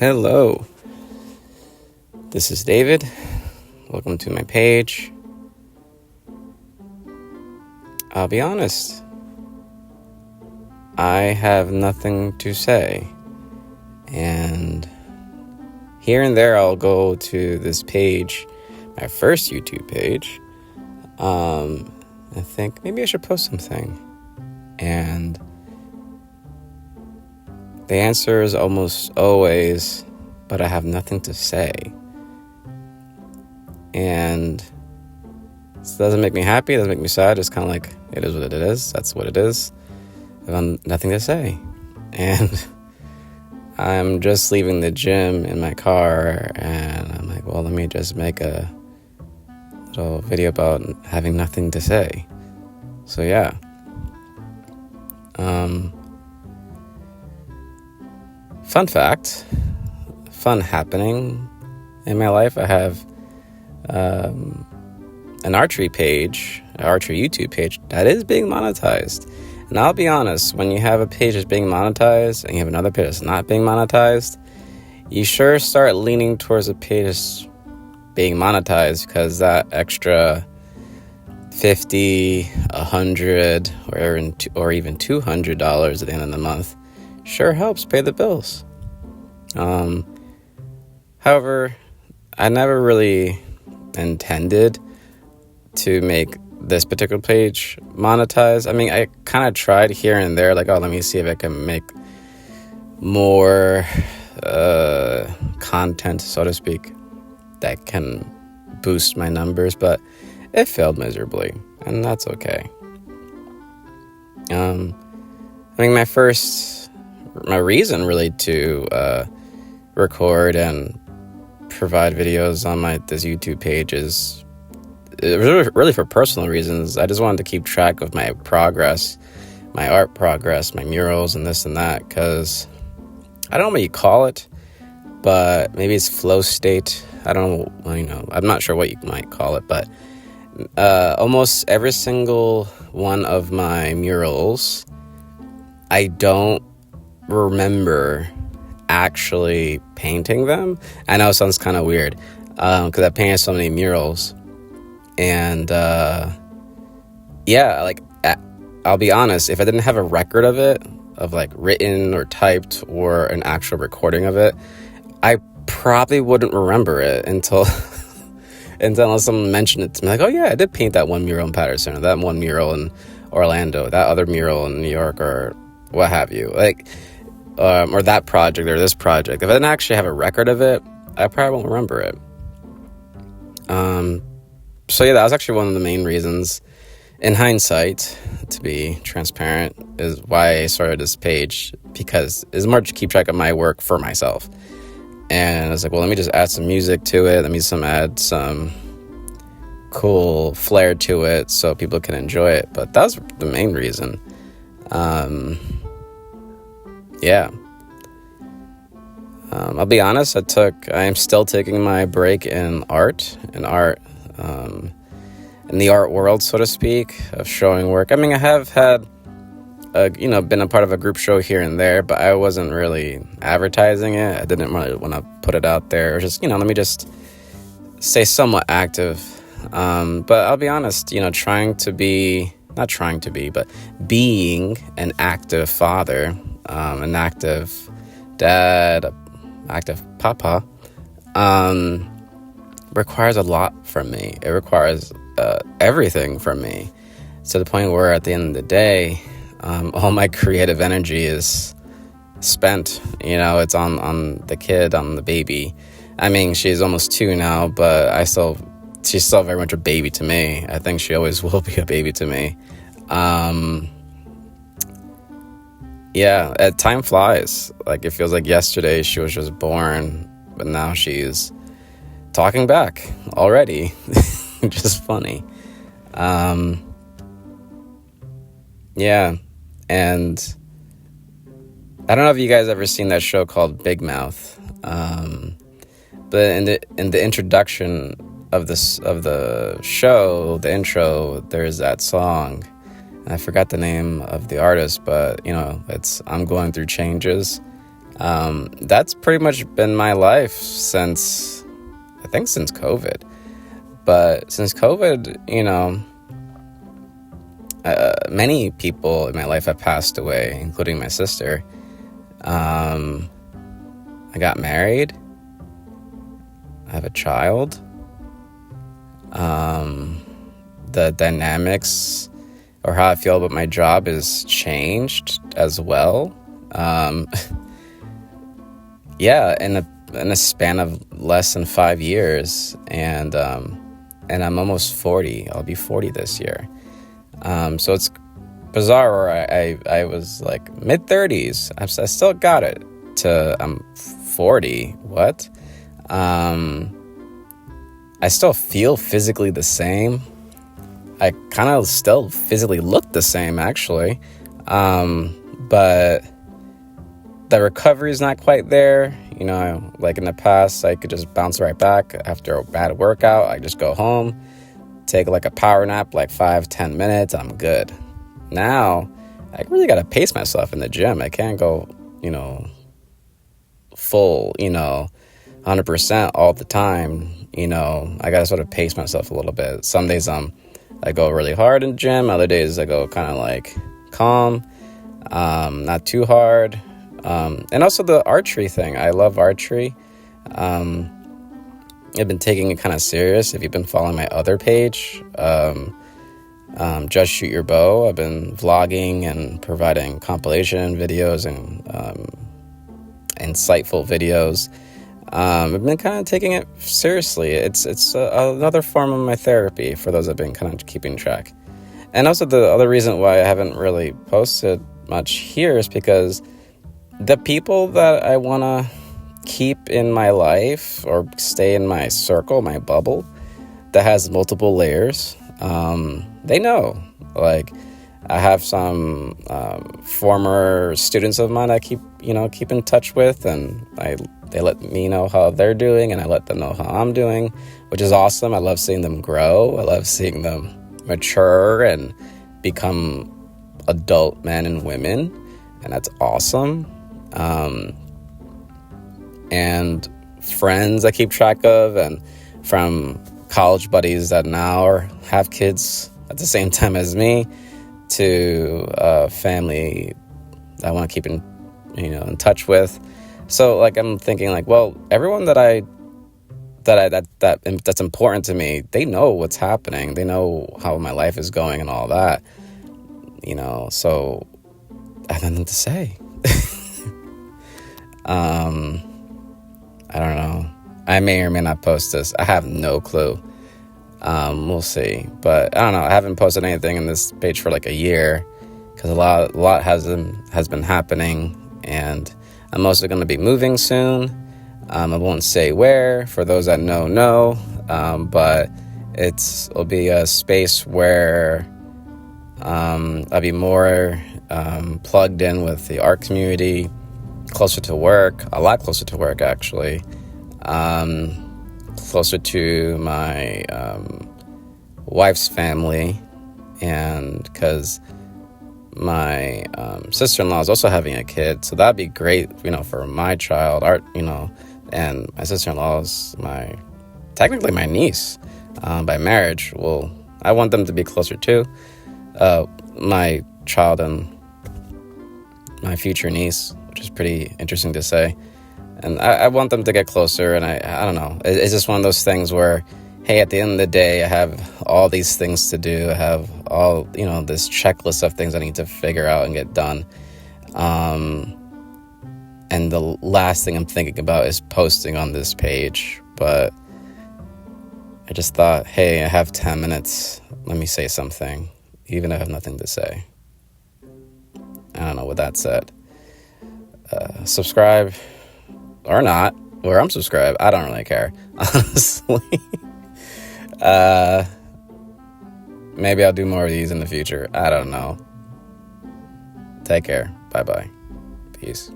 Hello, this is David. Welcome to my page. I'll be honest, I have nothing to say, and here and there I'll go to this page, my first YouTube page. I think maybe I should post something, and the answer is almost always, but I have nothing to say. And this doesn't make me happy, it doesn't make me sad. It's kind of like, it is what it is. That's what it is. I have nothing to say. And I'm just leaving the gym in my car, and I'm like, well, let me just make a little video about having nothing to say. So yeah. Fun fact, fun happening in my life, I have an archery YouTube page that is being monetized. And I'll be honest, when you have a page that's being monetized and you have another page that's not being monetized, you sure start leaning towards the page that's being monetized, because that extra $50, $100, or even $200 at the end of the month sure helps pay the bills. However, I never really intended to make this particular page monetize. I mean, I kind of tried here and there, like, oh, let me see if I can make more content, so to speak, that can boost my numbers, but it failed miserably, and that's okay. I mean, my reason really to record and provide videos on this YouTube page is really for personal reasons. I just wanted to keep track of my progress, my art progress, my murals, and this and that, because I don't know what you call it, but maybe it's flow state. I don't know, I'm not sure what you might call it, but almost every single one of my murals, I don't remember actually painting them. I know it sounds kind of weird, because I painted so many murals, and yeah, like, I'll be honest, if I didn't have a record of it, of like written or typed or an actual recording of it, I probably wouldn't remember it until unless someone mentioned it to me, like, oh yeah, I did paint that one mural in Patterson, or that one mural in Orlando, that other mural in New York, or what have you, like, or that project or this project. If I didn't actually have a record of it, I probably won't remember it. So yeah, that was actually one of the main reasons, in hindsight, to be transparent, is why I started this page, because it's more to keep track of my work for myself. And I was like, well, let me just add some music to it. Let me add some cool flair to it so people can enjoy it. But that was the main reason. Yeah. I'll be honest, I am still taking my break in art, in the art world, so to speak, of showing work. I mean, I have had, been a part of a group show here and there, but I wasn't really advertising it. I didn't really want to put it out there, or just, let me just stay somewhat active. But I'll be honest, being an active father, an active dad, active papa, requires a lot from me. It requires everything from me, to the point where at the end of the day, all my creative energy is spent. It's on the kid, on the baby. I mean, she's almost 2 now, but she's still very much a baby to me. I think she always will be a baby to me. Yeah, time flies. Like, it feels like yesterday she was just born, but now she's talking back already. Just funny. Yeah, and I don't know if you guys ever seen that show called Big Mouth, but in the introduction of the show, the intro, there's that song. I forgot the name of the artist, but it's I'm Going Through Changes. That's pretty much been my life since COVID. But since COVID, many people in my life have passed away, including my sister. I got married. I have a child. The dynamics or how I feel about my job has changed as well. Yeah, in a span of less than 5 years, and I'm almost 40. I'll be 40 this year. So it's bizarre. Where I was like mid-30s. I still got it. I'm 40. What? I still feel physically the same. I kind of still physically look the same, actually. But the recovery is not quite there. Like in the past, I could just bounce right back after a bad workout. I just go home, take like a power nap, like 5-10 minutes. I'm good. Now, I really got to pace myself in the gym. I can't go, full, 100% all the time. I got to sort of pace myself a little bit. Some days I go really hard in the gym. Other days I go kind of like calm, not too hard. And also the archery thing. I love archery. I've been taking it kind of serious. If you've been following my other page, Just Shoot Your Bow, I've been vlogging and providing compilation videos and insightful videos. I've been kind of taking it seriously. It's another form of my therapy for those that have been kind of keeping track. And also the other reason why I haven't really posted much here is because the people that I want to keep in my life or stay in my circle, my bubble, that has multiple layers, they know. Like, I have some former students of mine I keep in touch with, and they let me know how they're doing, and I let them know how I'm doing, which is awesome. I love seeing them grow. I love seeing them mature and become adult men and women, and that's awesome. And friends I keep track of, and from college buddies that now have kids at the same time as me, to family that I want to keep in touch with. So like I'm thinking like, well, everyone that's important to me, they know what's happening. They know how my life is going and all that. So I have nothing to say. I don't know. I may or may not post this. I have no clue. We'll see. But I don't know. I haven't posted anything in this page for like a year because a lot has been happening, and I'm also going to be moving soon. I won't say where. For those that know. But it'll be a space where I'll be more plugged in with the art community, closer to work, a lot closer to work actually, closer to my wife's family, and because my sister-in-law is also having a kid, so that'd be great, for my child, and my sister-in-law is technically my niece by marriage. Well, I want them to be closer too, my child and my future niece, which is pretty interesting to say. And I want them to get closer, and I don't know. It's just one of those things where, hey, at the end of the day, I have all these things to do. I have all, this checklist of things I need to figure out and get done. And the last thing I'm thinking about is posting on this page. But I just thought, hey, I have 10 minutes. Let me say something, even if I have nothing to say. I don't know. With that said, subscribe or not, or I'm subscribed. I don't really care, honestly. Maybe I'll do more of these in the future. I don't know. Take care. Bye-bye. Peace.